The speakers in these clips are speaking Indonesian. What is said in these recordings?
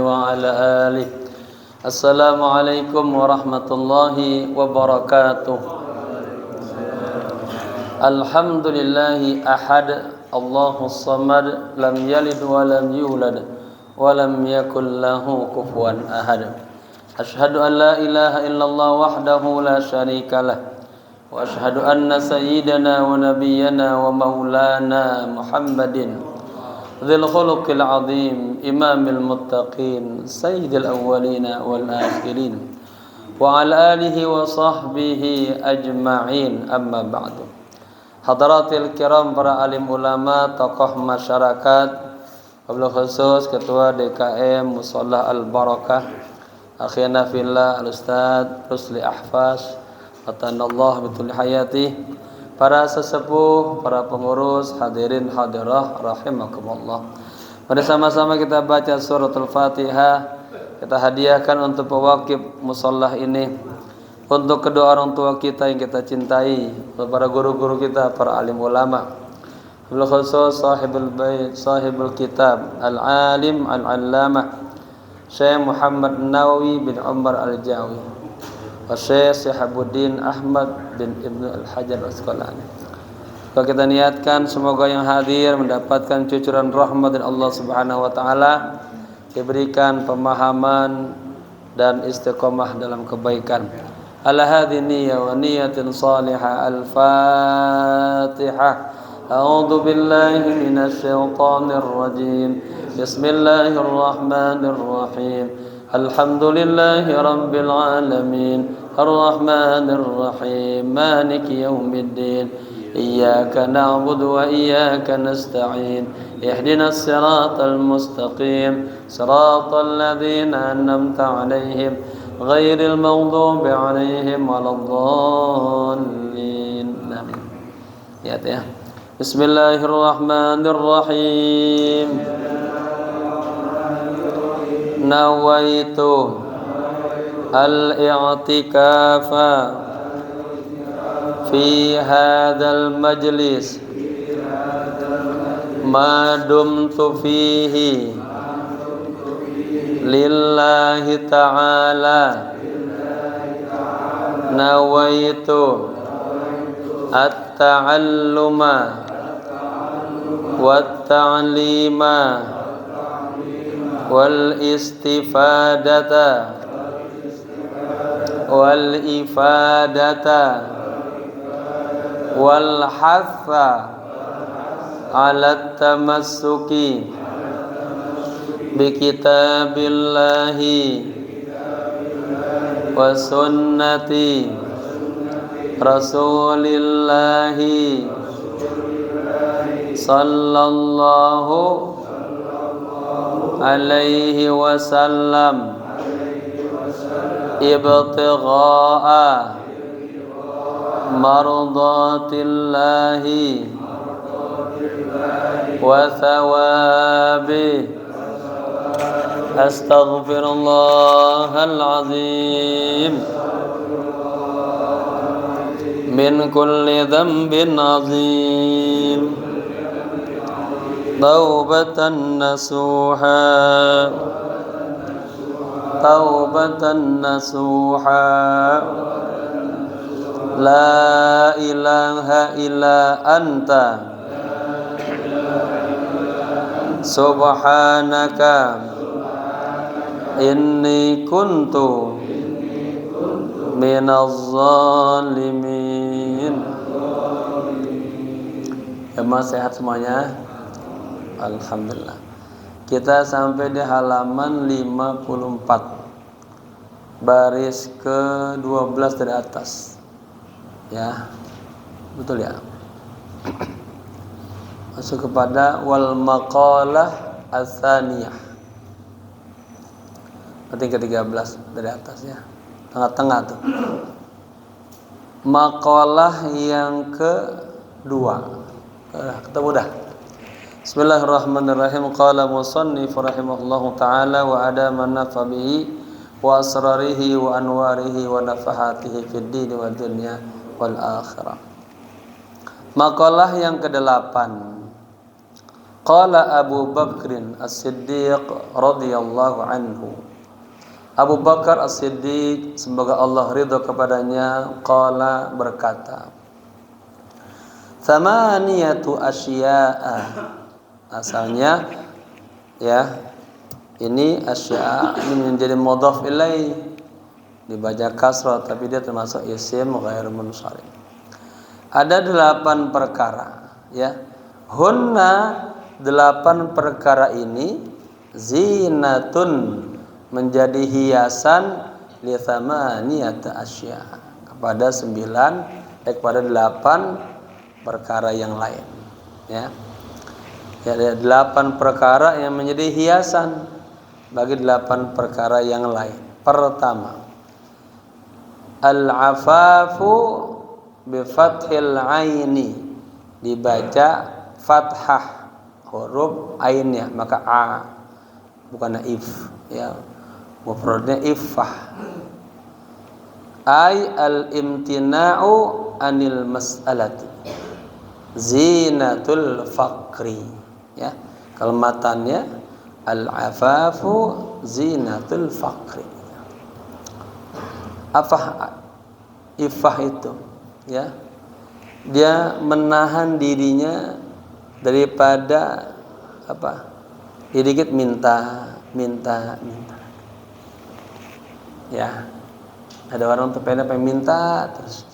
وعلى آله. السلام عليكم ورحمة الله وبركاته. الحمد لله أحد الله الصمد لم يلد ولم يولد ولم يكن له كفوا أحد. أشهد أن لا إله إلا الله وحده لا شريك له وأشهد أن سيدنا ونبينا ومولانا محمد ذي الخلق العظيم إمام المتقين سيد الأولين والآخرين وعلى آله وصحبه أجمعين. أما بعد. Hadaratil kiram, para alim ulama, tokoh masyarakat, wabil khusus Ketua DKM Musholah Al-Barakah, akhina fillah Al-Ustadz Rusli Ahfaz Atanallah bitul hayati, para sesepuh, para pengurus, hadirin hadirah rahimakumullah. Mari sama-sama kita baca suratul Fatihah. Kita hadiahkan untuk pewakif musholah ini, untuk kedua orang tua kita yang kita cintai, para guru-guru kita, para alim ulama, wabil khusus sahibul bait, sahibul kitab, al-alim al-allamah Syekh Muhammad Nawawi bin Umar Al-Jawi wa Syekh Syihabuddin Ahmad bin Ibnu Al-Hajar Al-Asqalani. Kalau kita niatkan semoga yang hadir mendapatkan cucuran rahmat dari Allah Subhanahu wa taala, diberikan pemahaman dan istiqomah dalam kebaikan. Ala hadhihi niyyah wa niyatin salihah. Al-Fatihah. A'udzu billahi minasy syaithanir rajim. Bismillahirrahmanirrahim. Alhamdulillahi rabbil alamin. Arrahmanir rahim. Maliki yaumiddin. Iyyaka na'budu wa iyyaka nasta'in. Ihdinas siratal mustaqim. Siratal ladzina an'amta 'alaihim ghairil maghdubi 'alaihim waladdallin. Amin. Ya. Bismillahirrahmanirrahim. Nawaitu al-i'tikafa fi hadzal majlis ma dumtu fihi lillahi ta'ala. Nawaitu at-ta'alluma wat-ta'lima wal-istifadata wal-ifadata wal-hatha ala at-tamassuki bi kitabillahi wa sunnati rasulillahi sallallahu alaihi wasallam ibtigha'a mardatillahi wa thawabi. Astaghfirullahal azim min kulli dhanbin azim. Taubatan nasuha, taubatan nasuha. La ilaha illa anta subhanaka inni kuntu minaz zalimin. Jemaah sehat semuanya? Alhamdulillah. Kita sampai di halaman 54, baris ke-12 dari atas. Ya, betul ya. Masuk kepada wal maqalah ats-tsaniyah. Penting ke-13 dari atas ya. Tengah-tengah tuh. Maqalah yang kedua. Ketemu dah. Bismillahirrahmanirrahim. Qala musannif rahimahullahu ta'ala wa adama nafa bihi wa asrarihi wa anwarihi wa nafahatihi fid din wa dunya wal akhirah. Maqalah yang ke-8. Qala Abu Bakrin As-Siddiq radhiyallahu anhu. Abu Bakar As-Siddiq, semoga Allah ridha kepadanya, qala, berkata, tsamaniyatu asya'a. Asalnya ya, ini asya'a ini menjadi mudhaf ilaih, dibaca kasrah tapi dia termasuk isim ghairu munsharif. Ada 8 perkara ya. Hunna, 8 perkara ini, zinatun, menjadi hiasan, li tsamaniyata asya, kepada 8 perkara yang lain ya. Ya, ada 8 perkara yang menjadi hiasan bagi 8 perkara yang lain. Pertama, al-afafu bi fathil aini, dibaca fathah huruf ainnya, maka a, bukan if ya, mufradnya iffah. Ay al-imtina'u anil mas'alati zinatul faqri ya, kelematannya al-afafu zinatul faqri. Apa iffah itu ya? Dia menahan dirinya daripada apa? Dikit minta. Ya, ada orang pengen minta terus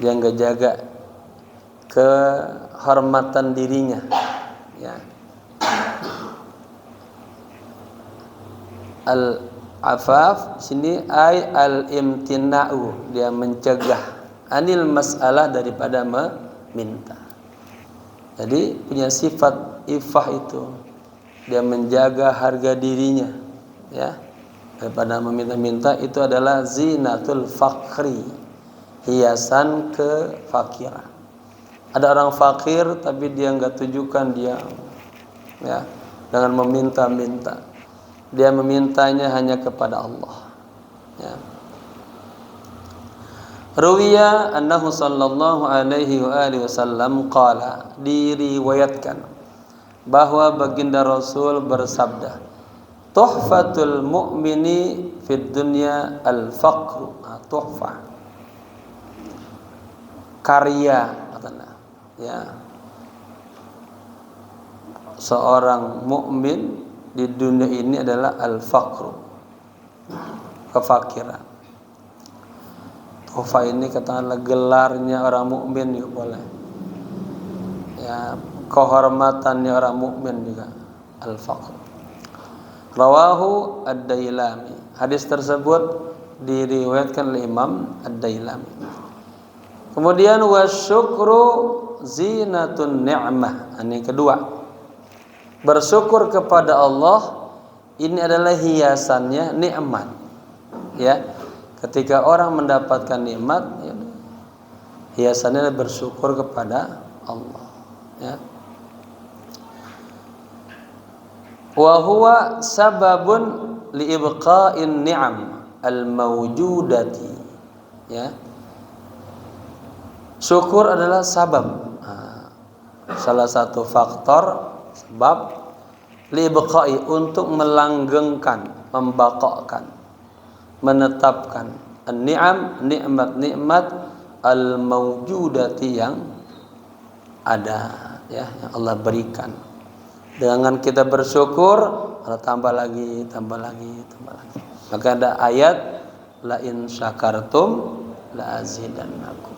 dia nggak jaga kehormatan dirinya. Ya, al-afaf sini ay al-imtina'u, dia mencegah, anil mas'alah, daripada meminta. Jadi punya sifat ifah itu, dia menjaga harga dirinya ya, daripada meminta-minta. Itu adalah zinatul faqri, hiasan kefakiran. Ada orang fakir tapi dia enggak tujukan dia ya dengan meminta-minta. Dia memintanya hanya kepada Allah ya. Ruwiya annahu sallallahu alaihi wa alihi wasallam qala, diriwayatkan bahwa baginda Rasul bersabda, tuhfatul mu'mini fid dunya al-faqru. Tuhfah, karya katanya ya, seorang mukmin di dunia ini adalah al-faqru, kefakiran. Tuhfah ini katakanlah gelarnya orang mukmin juga boleh ya, kehormatannya orang mukmin juga, al-faqr. Rawahu ad-Dailami. Hadis tersebut diriwayatkan oleh Imam ad-Dailami. Kemudian wasyukru zinatun ni'mah. Ini kedua, bersyukur kepada Allah ini adalah hiasannya nikmat ya. Ketika orang mendapatkan nikmat ya, hiasannya bersyukur kepada Allah ya. Wa huwa sababun li ibqa'in ni'am al-mawjudati ya. Syukur adalah sabab, salah satu faktor, sebab, li ibqa'i, untuk melanggengkan, membaqakan, menetapkan an-ni'am, nikmat-nikmat al-mawjudati, yang ada ya, yang Allah berikan. Dengan kita bersyukur, Allah tambah lagi. Maka ada ayat, la in syakartum la azidannakum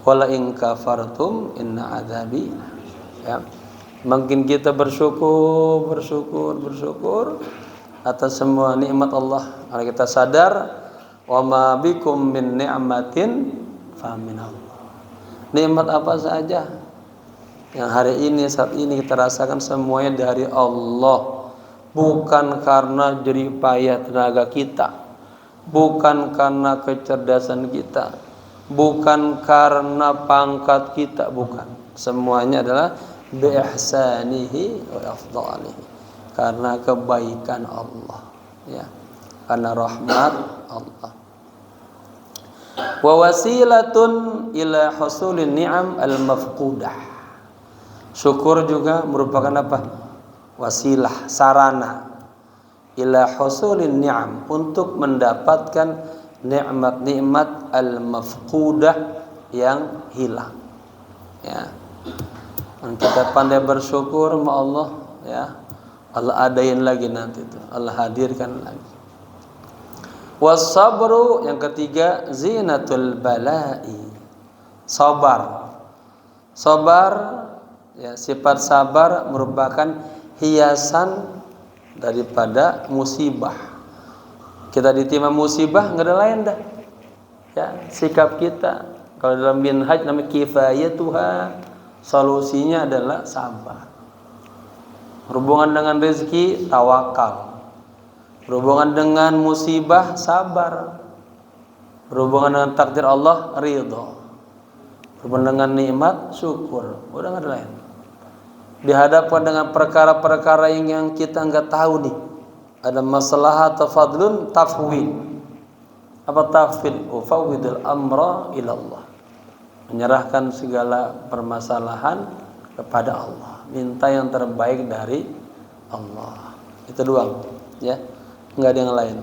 wa la in kafartum inna adzabi ya. Makin kita bersyukur atas semua nikmat Allah, kalau kita sadar, wa ma bikum min ni'matin fa min Allah. Nikmat apa saja yang hari ini, saat ini kita rasakan, semuanya dari Allah. Bukan karena jerih payah tenaga kita, bukan karena kecerdasan kita, bukan karena pangkat kita, bukan. Semuanya adalah bi ihsanihi wa afdalihi, karena kebaikan Allah ya, karena rahmat Allah. Wa wasilatun ila husulin ni'am al-mafqudah. Syukur juga merupakan apa? Wasilah, sarana ila husulin ni'am, untuk mendapatkan nikmat-nikmat al-mafqudah yang hilang. Ya. Dan kita pandai bersyukur sama Allah, ya. Allah adain lagi nanti itu. Allah hadirkan lagi. Was-sabru, yang ketiga, zinatul bala'i. Sabar. Sabar, ya, sifat sabar merupakan hiasan daripada musibah. Kita ditimpa musibah, nggak ada lain dah. Ya, sikap kita kalau dalam minhaj namanya kifayatuha, solusinya adalah sabar. Berhubungan dengan rezeki, tawakal. Berhubungan dengan musibah, sabar. Berhubungan dengan takdir Allah, ridho. Berhubungan dengan nikmat, syukur. Udah nggak ada lain. Dihadapkan dengan perkara-perkara yang kita nggak tahu nih, ada masalah atau fadlun, tafwid. Apa tafwid? Ufawwidul amra ilallah, menyerahkan segala permasalahan kepada Allah, minta yang terbaik dari Allah. Itu doang, ya, nggak ada yang lain.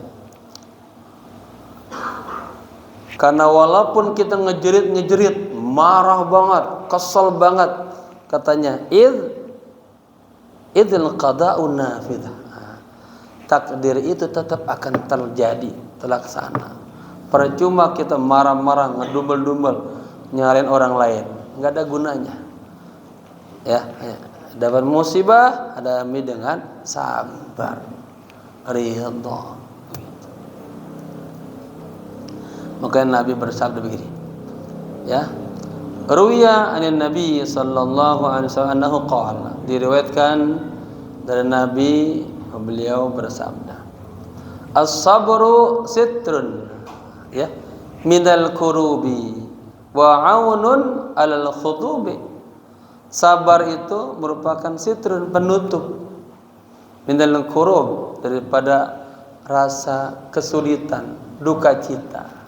Karena walaupun kita ngejerit, marah banget, kesel banget, katanya idzil qada'u nafidah, takdir itu tetap akan terjadi, terlaksana. Percuma kita marah-marah, ngedumel-dumel, nyalain orang lain, nggak ada gunanya. Ya, dapat musibah hadapi dengan sabar, ridha. Maka Nabi bersabda begini, ya. Ruwiya anin Nabi sallallahu alaihi wasallam annahu qala, diriwayatkan dari Nabi, beliau bersabda, as-sabru sitrun, ya, minal kurubi wa aunun alal khutubi. Sabar itu merupakan sitrun, penutup, minal kurub, daripada rasa kesulitan, duka cita.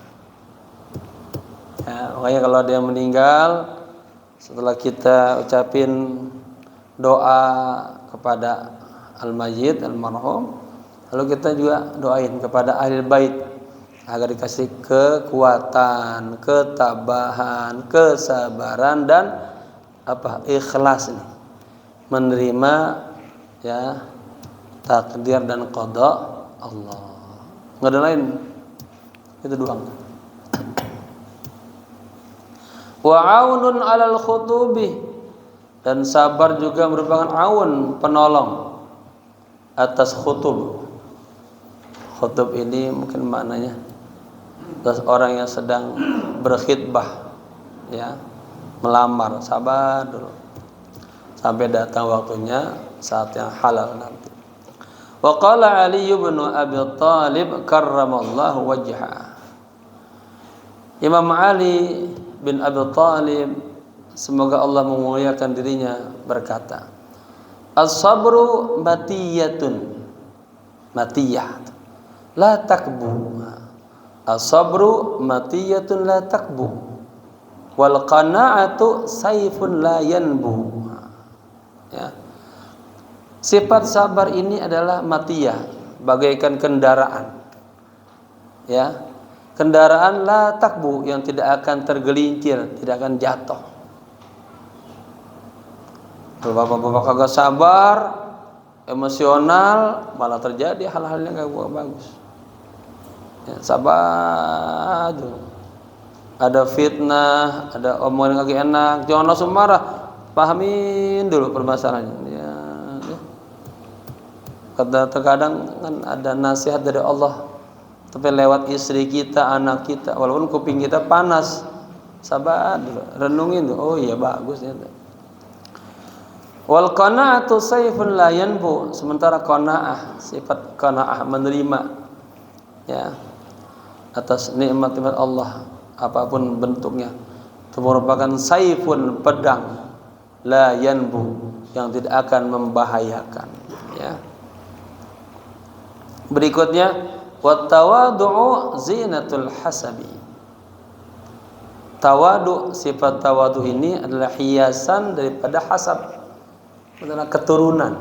Ya, makanya kalau dia meninggal, setelah kita ucapin doa kepada al-mayyit, al-marhum, lalu kita juga doain kepada ahli bait agar dikasih kekuatan, ketabahan, kesabaran, dan apa, ikhlas nih, menerima, ya, takdir dan qada Allah. Nggak ada lain, itu doang. Wa aunun alal khutubi, dan sabar juga merupakan aun, penolong atas khutub. Khutub ini mungkin maknanya orang yang sedang berkhitbah, ya, melamar, sabar dulu sampai datang waktunya, saat yang halal nanti. Wa qala Ali bin Abi Thalib karramallahu wajhahu, Imam Ali bin Abi Thalib, semoga Allah memuliakan dirinya, berkata, as-sabru matiyatun, matiyah la takbu. As-sabru matiyatun la takbu, wal qana'atu sayfun la yanbu. Ya. Sifat sabar ini adalah matiyah, bagaikan kendaraan. Ya. Kendaraan la takbu, yang tidak akan tergelincir, tidak akan jatuh. Kalau bapak-bapak kagak sabar, emosional, malah terjadi hal-hal yang gak bagus. Ya, sabar dulu. Ada fitnah, ada omongan yang gak enak, jangan langsung marah, pahamin dulu permasalahannya. Ya. Terkadang kan ada nasihat dari Allah, tapi lewat istri kita, anak kita, walaupun kuping kita panas, sabar dulu, renungin tuh, oh iya bagus ya. Wal qanaatu sayfun la yanbu, sementara qanaah, sifat qanaah, menerima, ya, atas nikmat-nikmat Allah apapun bentuknya, itu merupakan sayfun, pedang, la yanbu, yang tidak akan membahayakan, ya. Berikutnya, wa tawadu'u zinatul hasabi. Tawadu, sifat tawadu ini adalah hiasan daripada hasab. Masalah keturunan.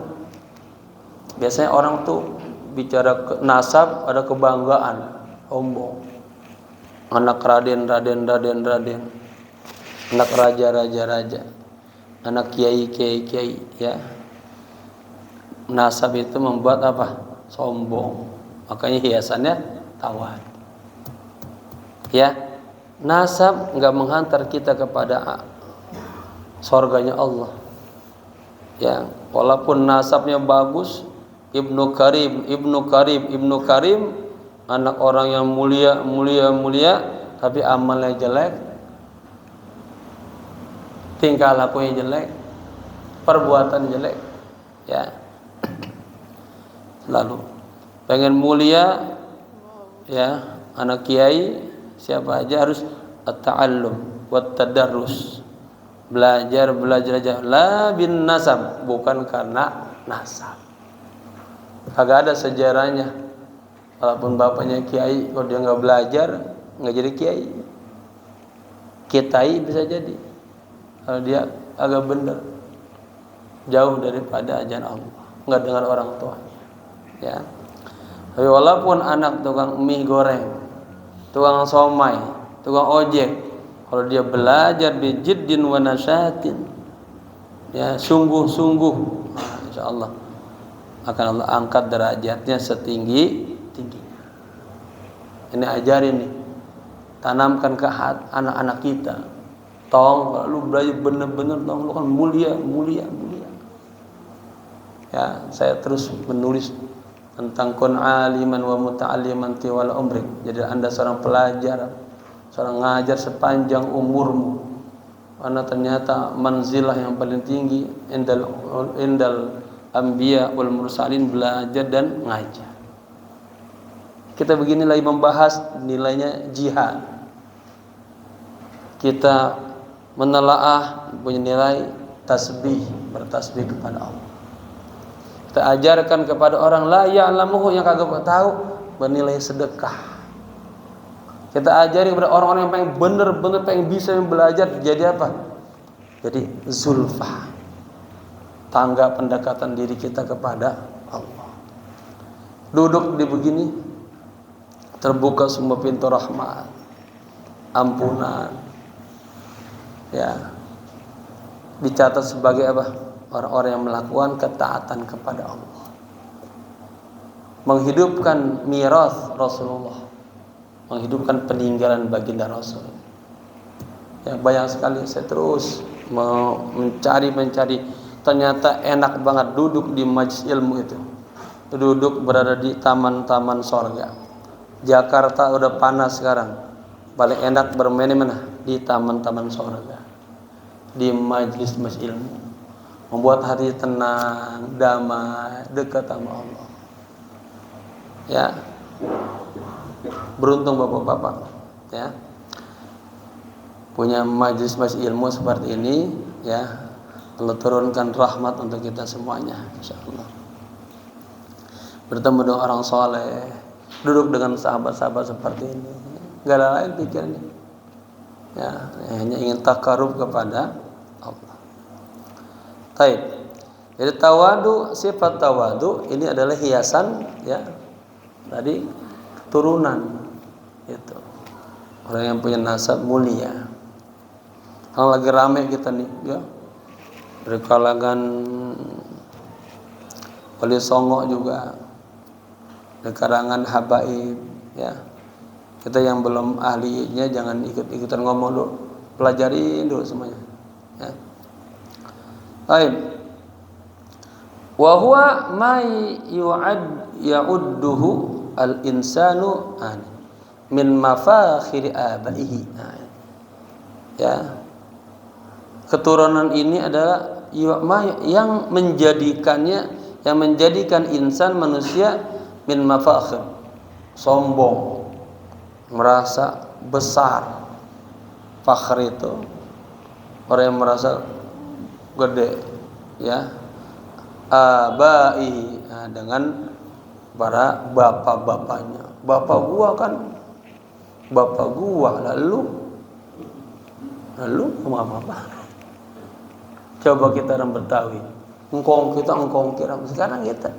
Biasanya orang tuh bicara nasab ada kebanggaan, sombong. Anak raden, anak raja, anak kiai, ya. Nasab itu membuat apa? Sombong. Makanya hiasannya tawan. Ya, nasab nggak menghantar kita kepada surganya Allah. Ya, walaupun nasabnya bagus, Ibnu Karim, anak orang yang mulia, tapi amalnya jelek, tingkah lakunya jelek, perbuatan jelek, ya. Lalu pengen mulia, ya, anak kiai siapa aja harus at-ta'allum wat tadarrus. Belajar aja la bin nasab, bukan karena nasab. Kagak ada sejarahnya. Walaupun bapaknya kiai, kalau dia nggak belajar nggak jadi kiai. Kiai bisa jadi kalau dia agak bener, jauh daripada ajaran Allah, nggak dengar orang tua, ya. Tapi walaupun anak tukang mie goreng, tukang somai, tukang ojek, kalau dia belajar bijiddin wa nasyatin, ya, sungguh-sungguh, nah, insyaallah akan Allah angkat derajatnya setinggi-tingginya. Ini ajarin nih, tanamkan ke anak-anak kita. Tong, kalau lu belajar bener-bener, tong, lu kan mulia. Ya, saya terus menulis tentang kun aliman wa muta'alliman tiwal umrik. Jadi Anda seorang pelajar, seorang ngajar sepanjang umurmu. Karena ternyata manzilah yang paling tinggi indal anbiya wal mursalin, belajar dan ngajar. Kita begini lagi membahas nilainya jihad. Kita menelaah punya nilai tasbih, bertasbih kepada Allah. Kita ajarkan kepada orang la ya'lamuhu, yang kagak tahu, bernilai sedekah. Kita ajari kepada orang-orang yang pengen bener-bener pengen bisa belajar, jadi apa? Jadi zulfah, tangga pendekatan diri kita kepada Allah. Duduk di begini, terbuka semua pintu rahmat, ampunan, ya, dicatat sebagai apa? Orang-orang yang melakukan ketaatan kepada Allah, menghidupkan miras Rasulullah, menghidupkan peninggalan baginda Rasul. Ya, banyak sekali saya terus mencari. Ternyata enak banget duduk di majelis ilmu itu, duduk berada di taman-taman sorga. Jakarta udah panas sekarang, paling enak bermain mana? Di taman-taman sorga, di majelis ilmu, membuat hati tenang, damai, dekat sama Allah. Ya, beruntung bapak-bapak, ya, punya majelis ilmu seperti ini, ya. Allah turunkan rahmat untuk kita semuanya, insyaallah. Bertemu dengan orang soleh, duduk dengan sahabat-sahabat seperti ini, gak ada lain pikirnya, ya, hanya ingin takarub kepada Allah. Baik. Jadi tawadu, sifat tawadu ini adalah hiasan, ya, tadi keturunan itu. Orang yang punya nasab mulia. Kalau lagi ramai kita nih, ya, dari kalangan Wali Songo juga, dari kalangan habaib, ya. Kita yang belum ahlinya jangan ikut-ikutan ngomong dulu, pelajarin dulu semuanya, ya. Baik. Wa huwa ma ya'udduhu al-insanu min mafakhiri abaihi. Ya. Keturunan ini adalah yang menjadikan insan manusia min mafakhir, sombong, merasa besar. Fakhr itu orang yang merasa gede, ya. Abai, dengan para bapak-bapaknya. Bapak gua kan bapak gua, lalu mau apa? Coba kita orang Betawi, engkong kira. Sekarang kita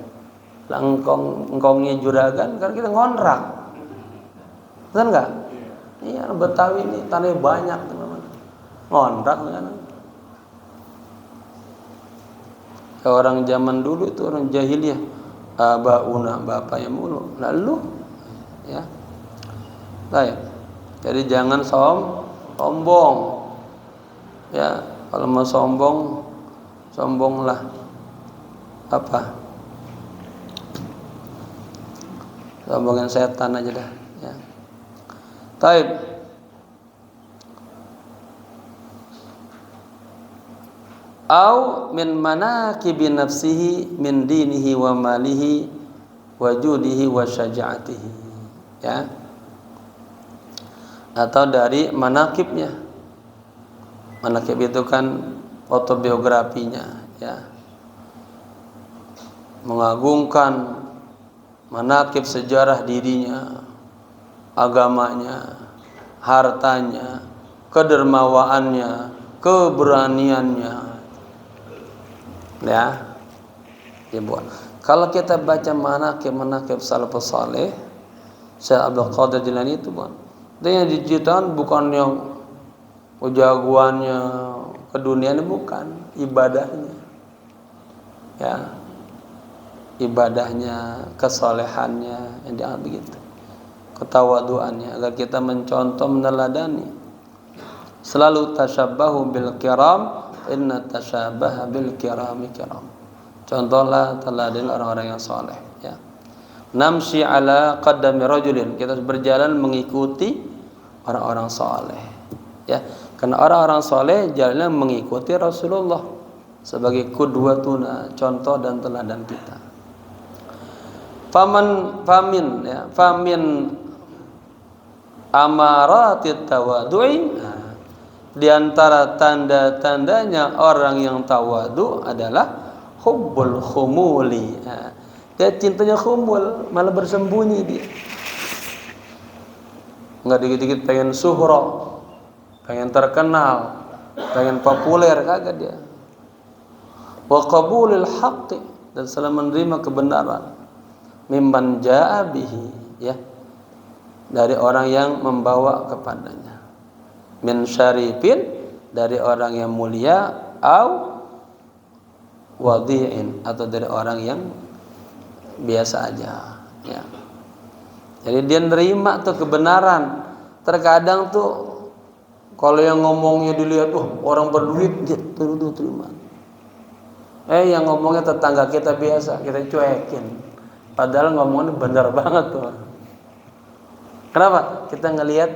lah engkongnya juragan, karena kita ngontrak. Betul enggak? Iya, Betawi ini tanah banyak teman-teman. Ngontrak kan. Orang zaman dulu itu orang jahiliyah, abauna bapaknya mulu. Lalu ya. Baik. Jadi jangan sombong. Ya, kalau mau sombonglah apa? Sombongin setan aja dah, ya. Taib. Au min manaqibi nafsihi min dinihi wa malihi wa judihi wa syaja'atihi, ya. Atau dari manaqibnya. Manaqib itu kan autobiografinya, ya. Mengagungkan manaqib sejarah dirinya, agamanya, hartanya, kedermawaannya, keberaniannya. Ya, dibuat. Kalau kita baca manaqib salafus saleh, Syekh Abdul Qadir Jilani itu, yang diceritakan bukan yang jagoannya keduniaan, bukan ibadahnya, ya, ibadahnya, kesolehannya, yang dianggap begitu, ketawaduannya, agar kita mencontoh, meneladani. Selalu tasyabbahu bil kiram, inna tasyabaha bil kirami kiram. Contohlah, teladani orang-orang yang soleh, ya. Namshi ala qaddami rajulin, kita berjalan mengikuti orang-orang soleh, ya. Karena orang-orang soleh jalannya mengikuti Rasulullah sebagai qudwatuna, contoh dan teladan kita. Famin amaratit tawadu'i, di antara tanda-tandanya orang yang tawadu adalah hubbul khumuli. Dia cintanya khumul, malah bersembunyi dia. Enggak dikit-dikit pengen suhra, pengen terkenal, pengen populer, kagak dia. Wa qabulil haqqi, dan selalu menerima kebenaran. Mimman jaa bihi, ya, dari orang yang membawa kepadanya. Min syarifin, dari orang yang mulia, au wadi'in, atau dari orang yang biasa aja, ya. Jadi dia nerima tuh kebenaran. Terkadang tuh kalau yang ngomongnya dilihat, orang berduit, dia terima. Yang ngomongnya tetangga kita biasa, kita cuekin. Padahal ngomongnya benar banget tuh. Kenapa? Kita ngelihat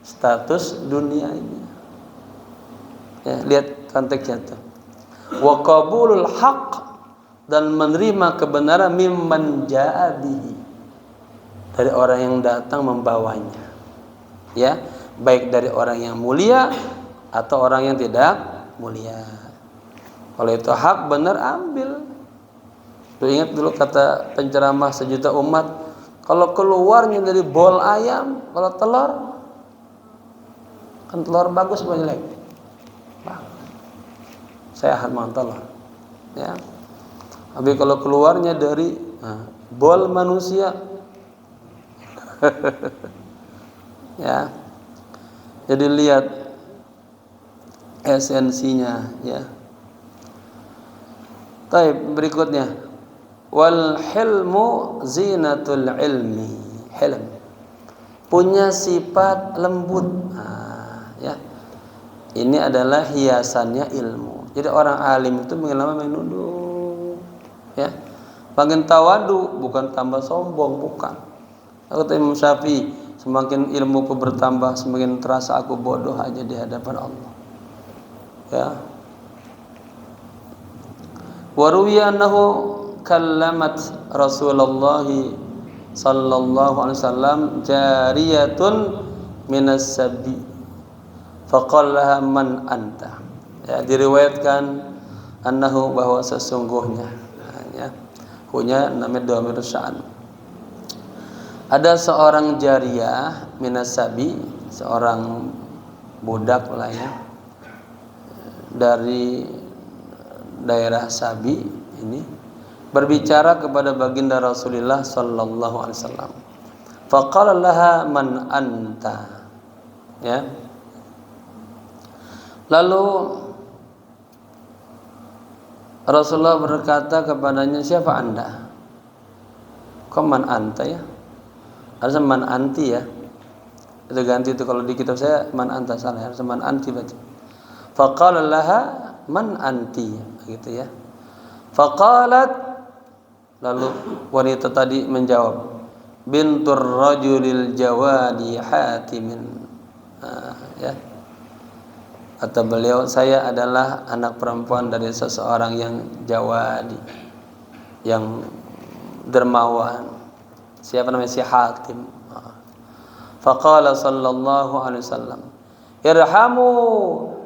status dunia ini, ya, lihat konteksnya tuh. Wa qabulul haqq, dan menerima kebenaran, mimman jaa bihi, dari orang yang datang membawanya, ya, baik dari orang yang mulia atau orang yang tidak mulia. Kalau itu hak benar, ambil. Lu ingat dulu kata penceramah sejuta umat, kalau keluarnya dari bol ayam, kalau telur, kan telur bagus apa jelek? Sehat mantap lah, ya. Tapi kalau keluarnya dari bol manusia, ya. Jadi lihat esensinya, ya. Baik, berikutnya, wal hilmu zinatul ilmi. Hilm, punya sifat lembut, ya. Ini adalah hiasannya ilmu. Jadi orang alim itu mengelama menunduk, ya. Makin tawadu, bukan tambah sombong, bukan. Kata Imam Syafi'i, semakin ilmuku bertambah, semakin terasa aku bodoh aja di hadapan Allah, ya. Wa ruwiya annahu kallamat Rasulullah sallallahu alaihi wasallam jariyatun minas sabi faqala man anta, ya. Diriwayatkan annahu, bahwa sesungguhnya, ya, punya namanya dhamir sya'an, ada seorang jariyah minas sabi, seorang budak lah, ya, dari daerah Sabi ini berbicara kepada baginda Rasulullah sallallahu alaihi wasallam. Faqala laha man anta. Ya. Lalu Rasulullah berkata kepadanya, siapa Anda? Kok man anta ya? Harusnya man anti ya. Itu ganti itu kalau di kitab saya man anta salah, harusnya man anti baca. Faqala laha man anti gitu ya. Faqalat, lalu wanita tadi menjawab, bintur rajulil jawadi hatimin. Ya. Kata beliau, saya adalah anak perempuan dari seseorang yang jawadi, yang dermawan. Siapa namanya? Si Hatim. Faqala sallallahu alaihi wasallam, irhamu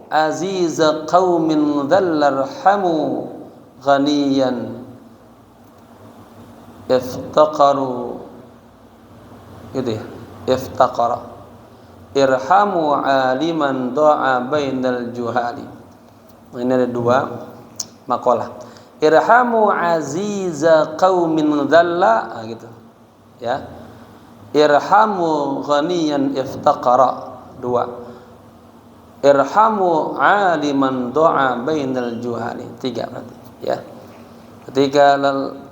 aziza qaumin dhallarhamu ghaniyan iftaqaru. Gitu ya, iftaqara. Irhamu aliman doa bainal juhali. Ini ada dua makalah. Irhamu aziza qaumin dhalla, gitu ya. Irhamu ghaniyan iftaqara, dua. Irhamu aliman doa bainal juhali, tiga berarti ya. Ketika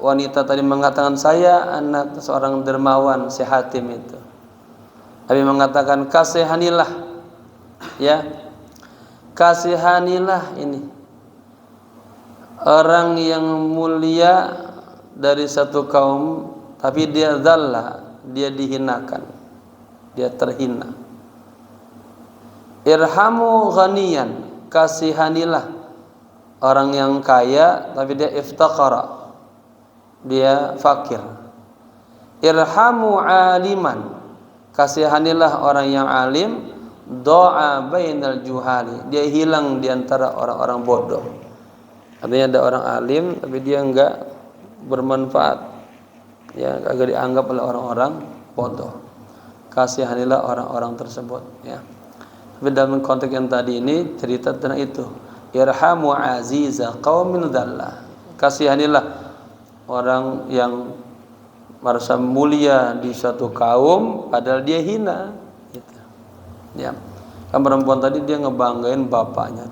wanita tadi mengatakan saya anak seorang dermawan, si Hatim itu, Nabi mengatakan kasihanilah, ya, kasihanilah ini orang yang mulia dari satu kaum, tapi dia dzalla, dia dihinakan, dia terhina. Irhamu ghaniyan, kasihanilah orang yang kaya tapi dia iftaqara, dia fakir. Irhamu aliman, kasihanilah orang yang alim, doa bainal juhali, dia hilang di antara orang-orang bodoh. Artinya ada orang alim tapi dia enggak bermanfaat, ya, agak dianggap oleh orang-orang bodoh. Kasihanilah orang-orang tersebut, ya. Tapi dalam konteks yang tadi ini cerita tentang itu. Irhamu aziza qaumin dzalla, kasihanilah orang yang merasa mulia di suatu kaum padahal dia hina, gitu. Ya. Kan perempuan tadi dia ngebanggain bapaknya.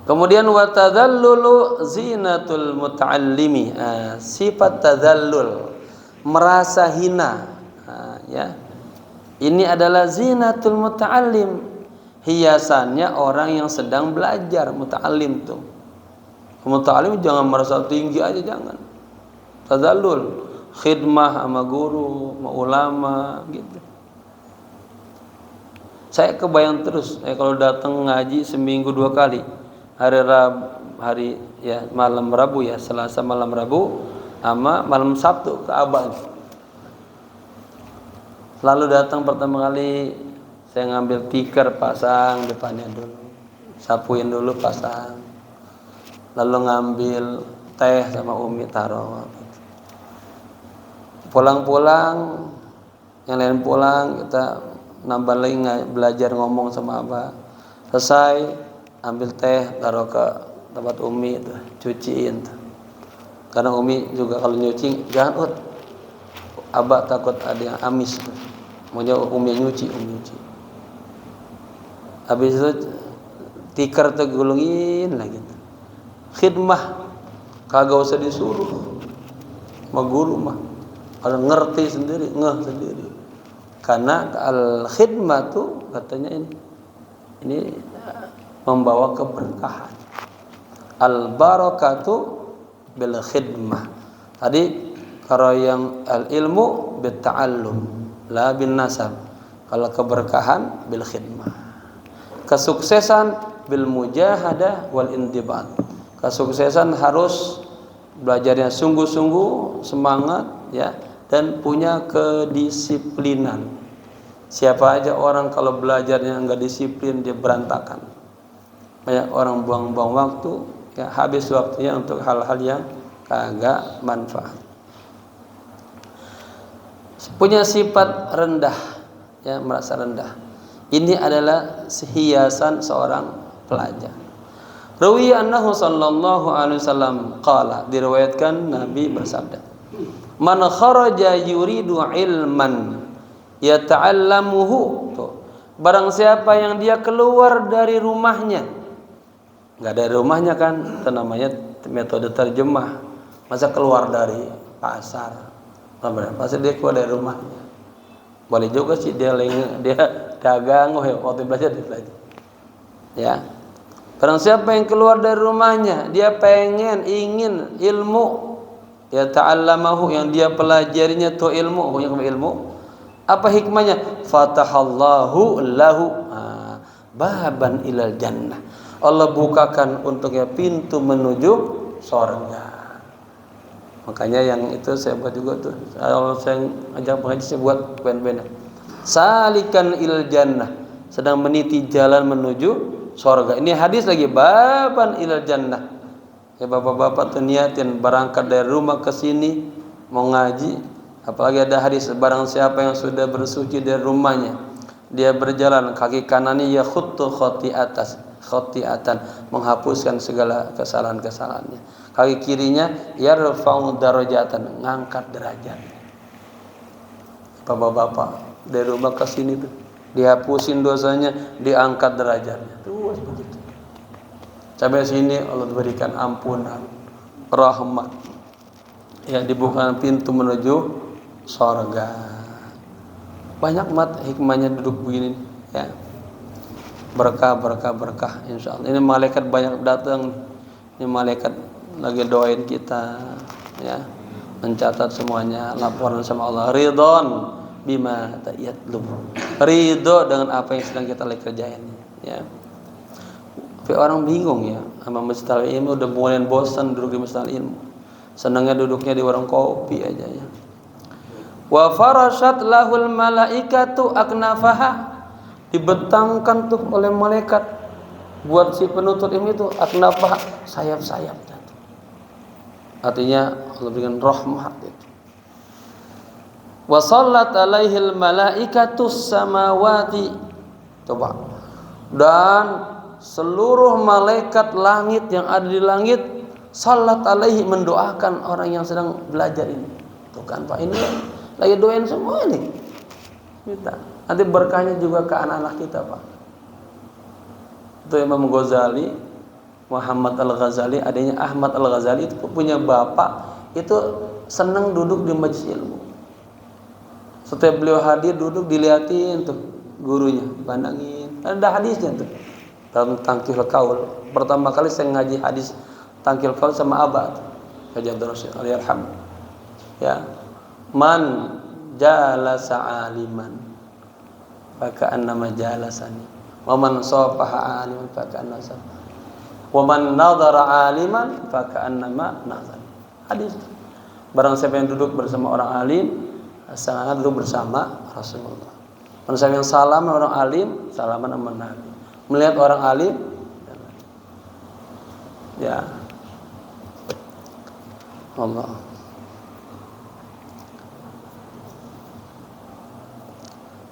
Kemudian wa tadallulu zinatul muta'allimi. Sifat tadallul, merasa hina. Ya. Ini adalah zinatul muta'allim, hiasannya orang yang sedang belajar. Muta'allim tuh, muta'allim jangan merasa tinggi aja, jangan. Tadallul, khidmah sama guru, sama ulama, gitu. Saya kebayang terus, kalau datang ngaji seminggu 2 kali, hari ya malam Rabu ya, Selasa malam Rabu sama malam Sabtu ke Abang. Lalu datang pertama kali saya ngambil tikar, pasang depannya dulu, sapuin dulu, pasang. Lalu ngambil teh sama Umi, taruh. Pulang-pulang, yang lain pulang, kita nambah lagi belajar ngomong sama Abah. Selesai, ambil teh, taruh ke tempat Umi, tuh, cuciin. Tuh. Karena Umi juga kalau nyuci, jangan Abah takut ada yang amis. Tuh. Maunya Umi nyuci. Habis itu tikar tuh gulungin lagi. Khidmah, kagak usah disuruh. Sama guru mah, kalau ngerti sendiri, ngeh sendiri. Karena al-khidmah tuh katanya ini membawa keberkahan. Al-barakatu bil khidmah. Tadi kalau yang al-ilmu bit ta'allum, la bin nasab. Kalau keberkahan bil khidmah. Kesuksesan bil mujahadah wal indibat. Kesuksesan harus belajarnya sungguh-sungguh, semangat, ya, dan punya kedisiplinan. Siapa aja orang kalau belajarnya enggak disiplin, dia berantakan. Banyak orang buang-buang waktu, ya, habis waktunya untuk hal-hal yang kagak manfaat. Punya sifat rendah, ya, merasa rendah. Ini adalah hiasan seorang pelajar. Rawiya annahu sallallahu alaihi wasallam qala, diriwayatkan Nabi bersabda, man kharaja yuridu ilman yata'allamuhu, barang siapa yang dia keluar dari rumahnya, nggak dari rumahnya kan, itu namanya metode terjemah. Masa keluar dari pasar, masa dia keluar dari rumahnya? Boleh juga sih dia dagang, waktu belajar dia belajar. Ya, barang siapa yang keluar dari rumahnya, dia ingin ilmu, ya ta'allamahu, yang dia pelajarinya tuh ilmu, punya ilmu. Apa hikmahnya? Fatahallahu lahu baban ilal jannah. Allah bukakan untuknya pintu menuju surga. Makanya yang itu saya buat juga tuh. Kalau saya ajak pengaji saya buat pen-pen. Salikan ilal jannah, sedang meniti jalan menuju surga. Ini hadis lagi, baban ilal jannah. Ya bapak-bapak tuh niatin berangkat dari rumah ke sini mau ngaji, apalagi ada hadis, barang siapa yang sudah bersuci dari rumahnya, dia berjalan kaki kanannya ya khuttu khotiatan, menghapuskan segala kesalahan-kesalahannya. Kaki kirinya yarfa'u darajatan, ngangkat derajat. Bapak-bapak dari rumah ke sini tuh dihapusin dosanya, diangkat derajatnya. Terus begitu. Sampai sini Allah berikan ampunan, rahmat. Ya, dibuka pintu menuju surga. Banyak mat hikmahnya duduk begini, ya. Berkah insyaallah. Ini malaikat banyak datang. Ini malaikat lagi doain kita, ya. Mencatat semuanya, laporan sama Allah. Ridon bima yatlub. Ridho dengan apa yang sedang kita lagi kerjain, ya. Tapi orang bingung ya sama masjid ilmu, udah mulai bosan duduk di masjid ilmu. Senangnya duduknya di warung kopi aja, ya. Wa farashat lahul malaikatu aknafaha, dibentangkan tuh oleh malaikat buat si penuntut ilmu itu aknafaha, sayap-sayapnya. Artinya Allah berikan rahmat itu. Wa sallat alaihil malaikatus samawati, coba, dan seluruh malaikat langit yang ada di langit salat alaihi, mendoakan orang yang sedang belajar ini. Tuh kan Pak, ini lagi doain semua nih kita. Nanti berkahnya juga ke anak-anak kita Pak. Itu Imam Ghazali, Muhammad Al-Ghazali, adanya Ahmad Al-Ghazali, itu punya bapak itu senang duduk di majelis ilmu. Setiap beliau hadir duduk dilihatin tuh gurunya, pandangin. Ada hadisnya tuh dalam Tangkil Qaul. Pertama kali saya ngaji hadis Tangkil Qaul sama Abah Haji Abdul Rasyid alaihi. Ya, man jalasa aliman maka annama jalasani, wa man safaha aliman maka annama, wa man nadhara aliman maka annama nazar. Hadis. Barang siapa yang duduk bersama orang alim, sangat duduk bersama Rasulullah. Barang siapa yang salam orang alim, salaman sama Nabi. Melihat orang alim, ya Allah.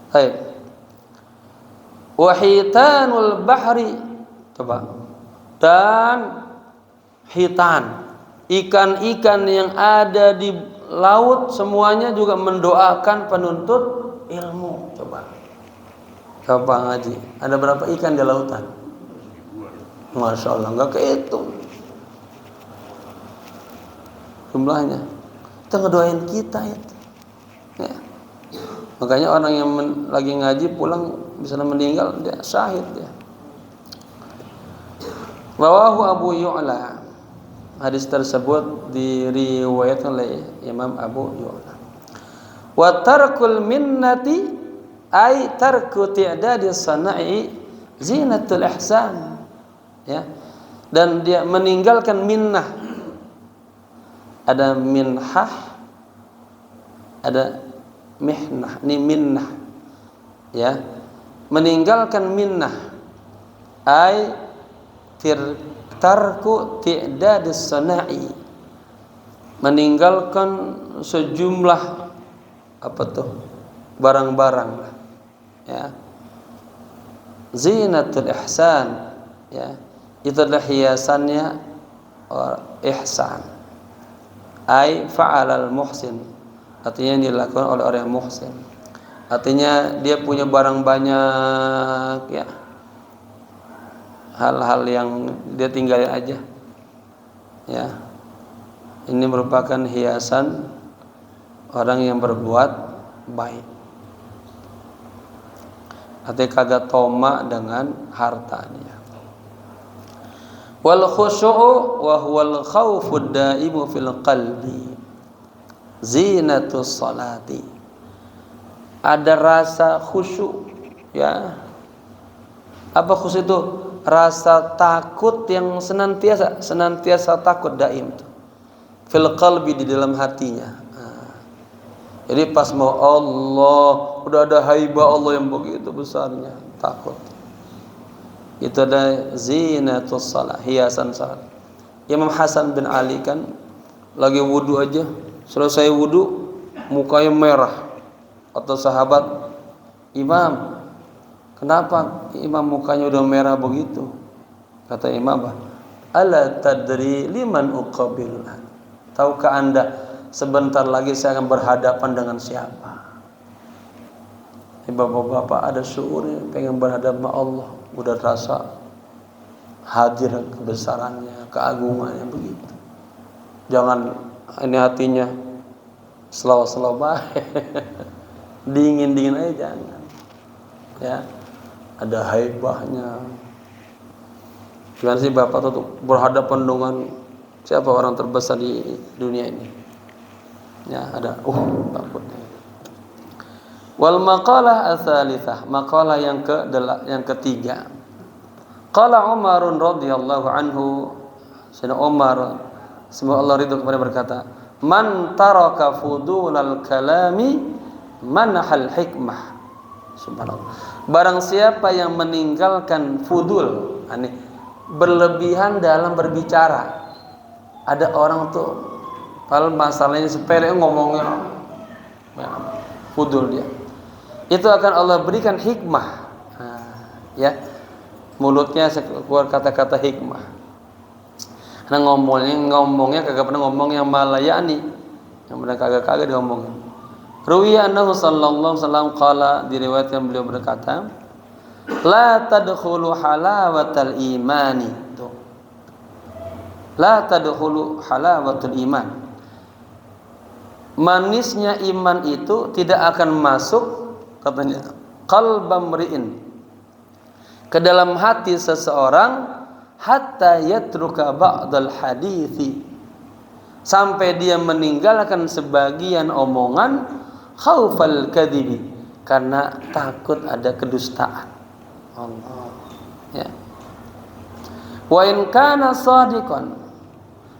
Baik. Wahitanul bahri, coba, dan hitan, ikan-ikan yang ada di laut semuanya juga mendoakan penuntut ilmu. Coba ngaji, ada berapa ikan di lautan? Masya Allah, nggak kehitung jumlahnya. Itu ngedoain kita itu, ya. Makanya orang yang lagi ngaji pulang bisa meninggal, dia syahid dia. Rawahu Abu Yu'la, hadis tersebut diriwayatkan oleh Imam Abu Yu'la. Wa tarkul minnati ay tarku ti'dadi sana'i zinatul ihsan, ya. Dan dia meninggalkan minnah. Ada minhah, ada mihnah, ini minnah, ya. Meninggalkan minnah ay tarku ti'dadis sana'i, meninggalkan sejumlah apa tuh barang-barang, ya. Zinatul ihsan, ya. itu adalah hiasannya ihsan. Ai fa'alal muhsin, artinya yang dilakukan oleh orang yang muhsin. Artinya dia punya barang banyak, ya, hal-hal yang dia tinggalin aja, ya. Ini merupakan hiasan orang yang berbuat baik. Artinya kagak toma dengan hartanya. Wal khusyu'u wa huwal khawfud daimu fil qalbi zinatus salati. Ada rasa khusyuk, ya. Apa khusyuk itu? Rasa takut yang senantiasa takut daim itu. Fil qalbi, di dalam hatinya. Jadi pas mau Allah, udah ada haibah Allah yang begitu besarnya, takut. Itu ada zinatus salat, hiasan salat. Imam Hasan bin Ali kan lagi wudu aja, selesai wudu mukanya merah. Atau sahabat, Imam, kenapa Imam mukanya udah merah begitu? Kata Imam, ala tadri liman uqabil. Tahukah anda sebentar lagi saya akan berhadapan dengan siapa? Bapak-bapak ada syuurnya pengen berhadapan sama Allah, udah rasa hadir kebesarannya, keagungannya begitu. Jangan ini hatinya slow baik. Dingin aja jangan. Ya, ada haibahnya. Gimana sih Bapak tuh berhadapan dengan siapa orang terbesar di dunia ini? Ya, ada takutnya. Wal maqalah ats-tsalitsah, maqalah yang ketiga. Qala Umar radhiyallahu anhu, Sayyidina Umar semoga Allah ridho kepada berkata, "Man taraka fudulal kalami manahal hikmah." Subhanallah. Barang siapa yang meninggalkan fudul, berlebihan dalam berbicara. Ada orang tuh kalau masalahnya sepele ngomongnya, ya, fudul dia. Itu akan Allah berikan hikmah, ya, mulutnya keluar kata-kata hikmah. Karena ngomongnya kagak pernah ngomong yang malayani, yang benar kagak ngomongin. Ruwiya annahu sallallahu alaihi wasallam qala, diriwayatkan beliau berkata, la tadkhulu halawatal imani. Tuh. La tadkhulu halawatul iman. Manisnya iman itu tidak akan masuk, katanya, qalbam ri'in, ke dalam hati seseorang, hatta yatruka ba'dal hadithi, sampai dia meninggalkan sebagian omongan, khaufal kadhibi, karena takut ada kedustaan. Allah, ya. Wa in kana shadiqan,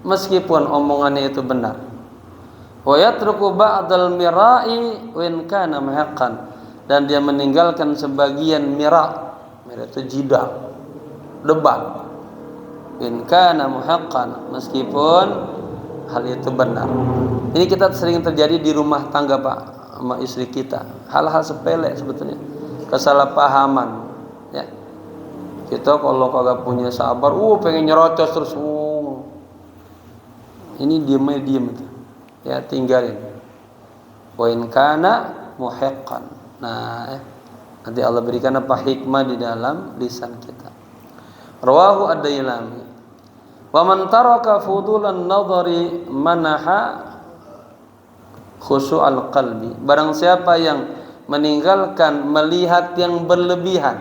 meskipun omongannya itu benar. Wa yatruku ba'dal mira'i wa in kana muhaqqan, dan dia meninggalkan sebagian mira' itu jidal, debat. In kana muhaqqan, meskipun hal itu benar. Ini kita sering terjadi di rumah tangga, Pak, sama istri kita. Hal-hal sepele sebetulnya, kesalahpahaman, ya. Kita kalau kagak punya sabar, pengen nyerocos terus. Ini diem itu. Ya, tinggalin. Wa in kana muhiqqan. Nah, nanti Allah berikan apa hikmah di dalam lisan kita. Rawahu ad-Dailami. Wa man taraka fudulan nadhari manaha khusyu'al qalbi. Barang siapa yang meninggalkan melihat yang berlebihan,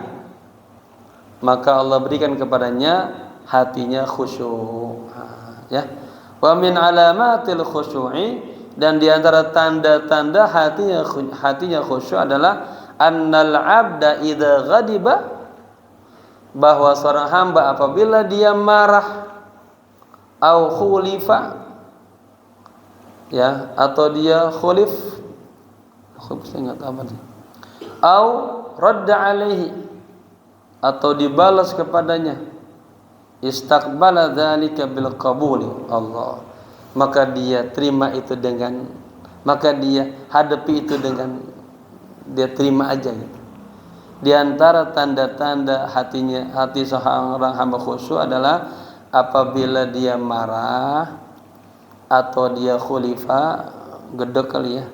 maka Allah berikan kepadanya hatinya khusyuk. Ya. Wa min alamatil khusyu'i, dan di antara tanda-tanda hatinya khusyuk adalah annal 'abda idza ghadiba, bahwa seorang hamba apabila dia marah, au khulifa, ya, atau dia khulif saya enggak tahu apa, au radda alaihi, atau dibalas kepadanya, istaqbala dzalika bil qabuli, Allah, maka dia terima itu maka dia hadapi itu dengan dia terima aja gitu. Di antara tanda-tanda hati seorang hamba khusyuk adalah apabila dia marah atau dia khulifa, gedek kali ya,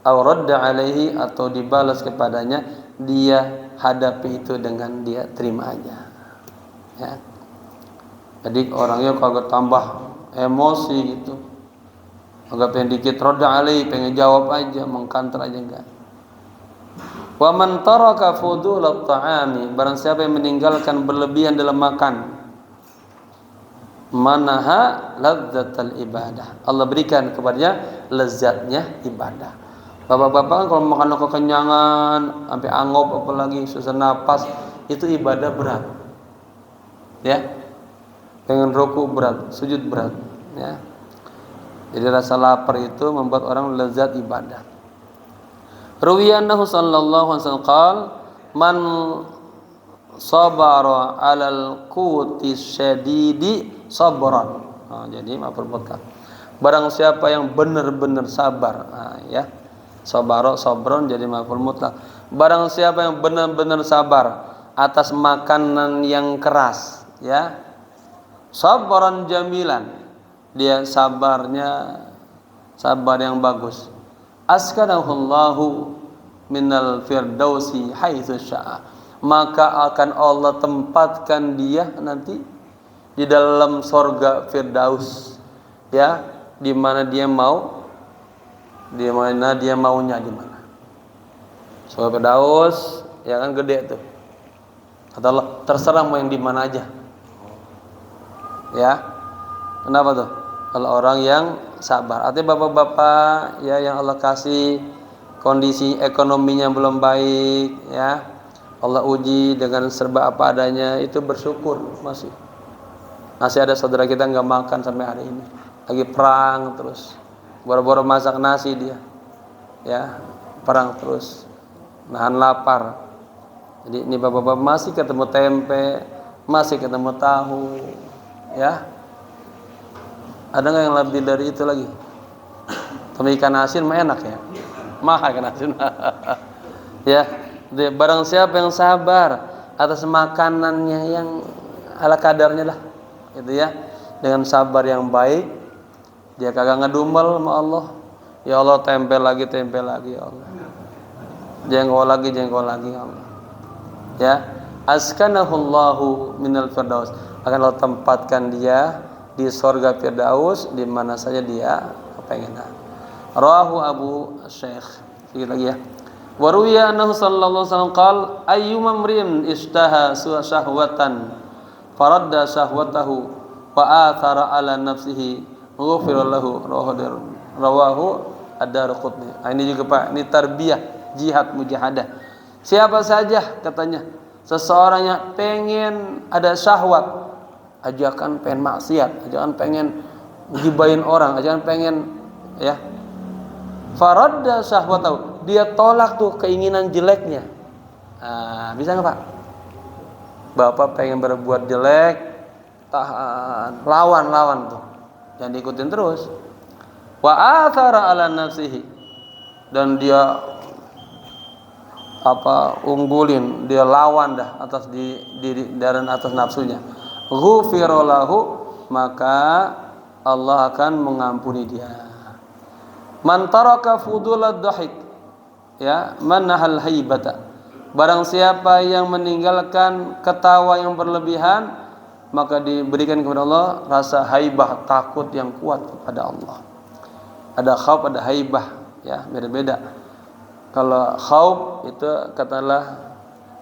au radda alaihi, atau dibalas kepadanya, dia hadapi itu dengan dia terima aja. Ya. Jadi orangnya kagak tambah emosi gitu. Agak pengen dikit radda alaihi, pengen jawab aja, mengkanter aja enggak. Wa man taraka fudul at-ta'ami, barang siapa yang meninggalkan berlebihan dalam makan, manaha ladzatal ibadah, Allah berikan kepadanya lezatnya ibadah. Bapak-bapak kan kalau makan kekenyangan sampai angop apalagi susah napas, itu ibadah berat. Ya. Pengen ruku berat, sujud berat, ya. Jadi rasa lapar itu membuat orang lezat ibadah. Ruwiyannahu sallallahu alaihi wasallam qala man sabara 'alal quti syadidi sabran. Jadi maf'ul mutlaq. Barang siapa yang benar-benar sabar, ya. Sabara sabron jadi maf'ul mutlaq. Barang siapa yang benar-benar sabar atas makanan yang keras, ya. Sabran jamilan, dia sabarnya sabar yang bagus. Askanahullahu minal firdausi haitsu syaa, maka akan Allah tempatkan dia nanti di dalam sorga Firdaus, ya, di mana dia mau, di mana dia maunya, di mana. Sorga Firdaus ya kan gede tuh. Kata Allah, terserah mau yang di mana aja. Ya. Kenapa tuh? Kalau orang yang sabar. Artinya bapak-bapak ya yang Allah kasih kondisi ekonominya belum baik, ya. Allah uji dengan serba apa adanya, itu bersyukur masih. Masih ada saudara kita nggak makan sampai hari ini. Lagi perang terus. Boro-boro masak nasi dia. Ya, perang terus. Nahan lapar. Jadi ini bapak-bapak masih ketemu tempe, masih ketemu tahu, ya. Ada nggak yang lebih dari itu lagi? Tapi ikan asin mah enak ya, mahal ikan asin. Ya, barang siapa yang sabar atas makanannya yang ala kadarnya lah, gitu ya, dengan sabar yang baik, dia kagak ngedumel sama Allah. Ya Allah, tempel lagi ya Allah, jengkol lagi ya Allah. Ya, askanahullahu minal firdaus, akan Allah tempatkan dia di sorga Firdaus di mana saja dia kepengenan. Rawahu Abu Syekh. Sedikit lagi ya. Wa ruwiya annahu sallallahu alaihi wasallam qala ayyuma mri'in istaha syahwatan faradda syahwatahu wa athara ala nafsihi ghufira lahu, rawahu ad-Darqutni. Ini juga Pak, ini tarbiyah jihad mujahadah. Siapa saja katanya seseorang yang pengen ada syahwat, ajakan pengen maksiat, ajakan pengen gibain orang, ajakan pengen, ya, faradda syahwatahu, dia tolak tuh keinginan jeleknya. Bisa nggak Pak? Bapak pengen berbuat jelek, tahan, lawan tuh, jangan diikutin terus. Wa athara ala nafsihi, dan dia unggulin, dia lawan dah atas diri dan atas nafsunya. Ghufira lahu, maka Allah akan mengampuni dia. Man taraka fudulad dhahik, ya, manahal haibata, barang siapa yang meninggalkan ketawa yang berlebihan, maka diberikan kepada Allah rasa haibah, takut yang kuat kepada Allah. Ada khauf, ada haibah, ya, beda-beda. Kalau khauf itu katalah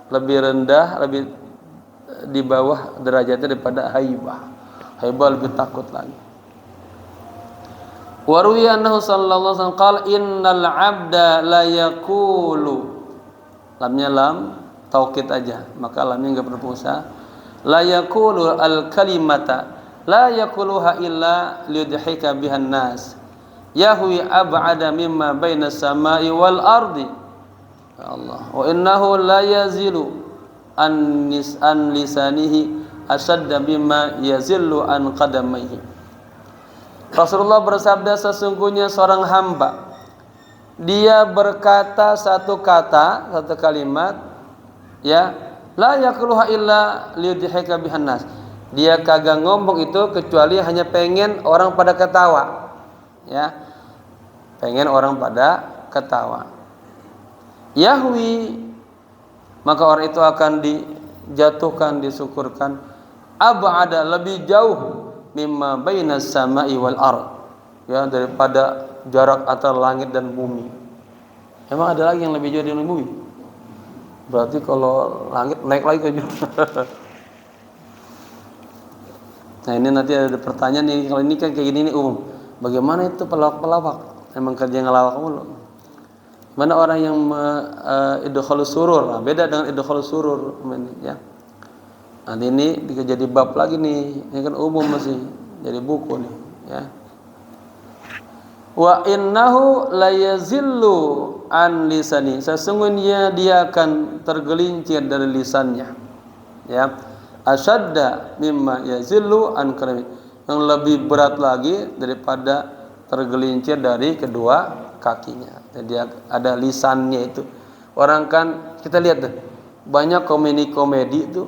lebih rendah, lebih di bawah derajatnya daripada haibah. Haibah lebih takut lagi. Wa ruwiya annahu sallallahu alaihi wasallam qala innal 'abda la yaqulu, lamnya lam taukid aja, maka lamnya enggak berfungsi. La yaqulu al kalimata la yaquluha illa liyudhika bihan nas, yahwi ab'ada mimma baina samai wal ardi. Ya Allah, wa innahu la yazilu an lisanihi asadda bima yazillu an qadamaihi. Rasulullah bersabda, sesungguhnya seorang hamba, dia berkata satu kata, satu kalimat, Ya, la yaquluha illa liyudhika bihan nas. Dia kagak ngomong itu kecuali hanya pengen orang pada ketawa. Ya. Pengen orang pada ketawa. Yahwi, maka orang itu akan dijatuhkan, disukurkan ab'ada, lebih jauh mimma bainas sama'i wal ard. Ya, daripada jarak antara langit dan bumi. Emang ada lagi yang lebih jauh dari bumi? Berarti kalau langit naik lagi ke jauh. Nah, ini nanti ada pertanyaan nih, kalau ini kan kayak gini nih umum. Bagaimana itu pelawak-pelawak? Emang kerja ngelawak mulu. Mana orang yang idkhalus surur? Nah, beda dengan idkhalus surur, ya. Nanti ini jadi bab lagi nih. Ini kan umum masih jadi buku nih, ya. Wa innahu la yazillu an lisani. Sesungguhnya dia akan tergelincir dari lisannya. Ya. Asyadda mimma yazillu an kalami. Yang lebih berat lagi daripada tergelincir dari kedua kakinya. Jadi ada lisannya itu. Orang kan kita lihat deh, banyak komedi itu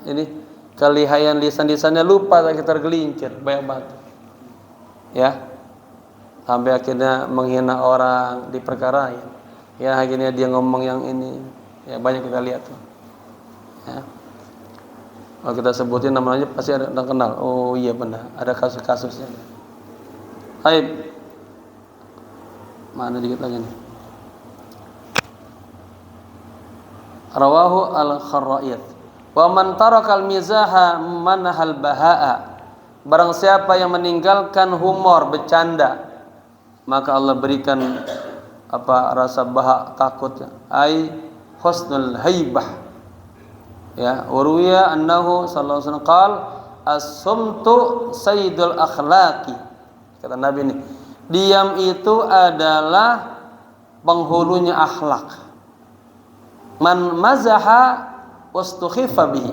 ini kelihayan lisannya lupa lagi tergelincir banyak banget. Ya. Sampai akhirnya menghina orang, diperkarain. Ya, akhirnya dia ngomong yang ini. Ya, banyak kita lihat tuh. Ya. Kalau kita sebutin namanya pasti ada yang kenal. Oh iya benar, ada kasus-kasusnya. Baik. Mana dikit lagi nih. Rawahu al-Kharra'iyat. Wa man tarakal mizaha manahal bahaa. Barang siapa yang meninggalkan humor, bercanda, maka Allah berikan rasa baha, takutnya. Ai husnul haibah. Ya, waruya annahu sallallahu alaihi wasallam qala as-sumtu sayyidul akhlaqi. Kata Nabi ini, diam itu adalah penghulunya akhlak. Man mazaha wastukhifa bihi.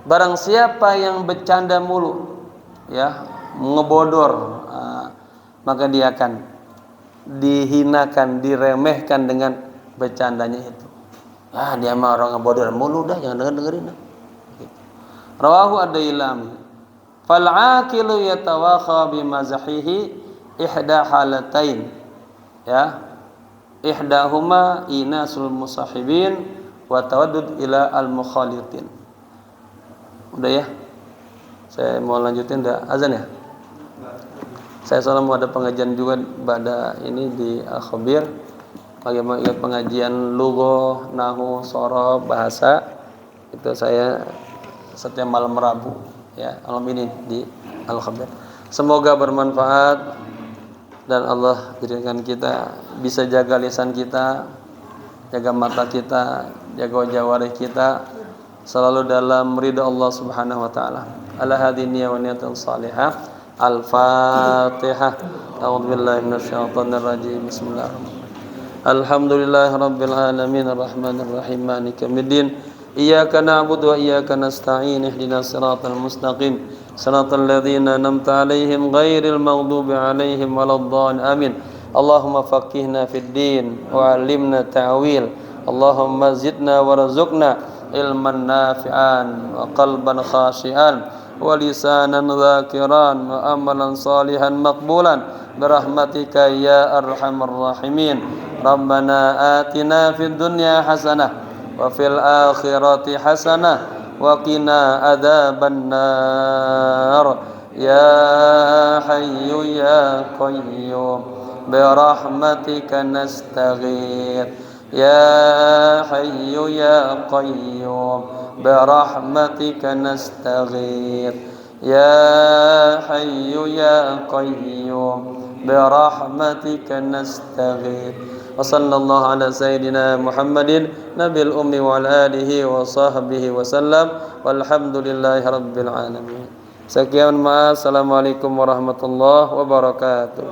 Barang siapa yang bercanda mulu, ya, ngebodor, maka dia akan dihinakan, diremehkan dengan bercandanya itu. Ah, dia mah orang ngebodor mulu dah, jangan dengerin. Gitu. Rawahu ad-Dailami. Fal 'aqilu yatawakha bi mazahihi ihda halatain. Ya. Ihdahuma inasul musahibin wa tawaddud ila al-mukhalitin. Udah ya? Saya mau lanjutin dah azan ya? Saya soalnya mau ada pengajian juga pada ini di Al-Khabir. Bagaimana ikut pengajian lugha, nahwu, shorof, bahasa. Itu saya setiap malam Rabu, ya, malam ini di Al-Khabir. Semoga bermanfaat dan Allah jadikan kita bisa jaga lisan kita, jaga mata kita, jaga jawarih kita selalu dalam ridha Allah Subhanahu wa taala. Ala hadhihi wa niyatul salihah. Al-Fatihah. A'udzubillahi minasyaitonir rajim. Bismillahirrahmanirrahim. Alhamdulillahi rabbil alamin arrahmanir rahim maliki yaumiddin. Iyyaka na'budu wa iyyaka nasta'in. Ihdinas siratal mustaqim. Siratal ladzina an'amta 'alaihim ghairil maghdubi 'alaihim waladdallin. Amin. Allahumma faqihna fid din wa 'allimna ta'wil. Allahumma zidna warzuqna ilman nafi'an wa qalban khashi'an wa lisanan dzakiran wa amalan salihan maqbulan birahmatika ya arhamar rahimin. Rabbana atina fid dunya hasanah wa fil akhirati hasanah wa qina adzaban nar. Ya hayyu ya qayyum bi rahmatika nastaghith. Ya hayyu ya qayyum bi rahmatika nastaghith. Ya hayyu ya qayyum bi rahmatika nastaghith. Wa sallallahu ala sayyidina Muhammadin nabil ummi wa ala alihi wa sahbihi wa sallam walhamdulillahi rabbil alamin. Sekian, assalamualaikum warahmatullahi wabarakatuh.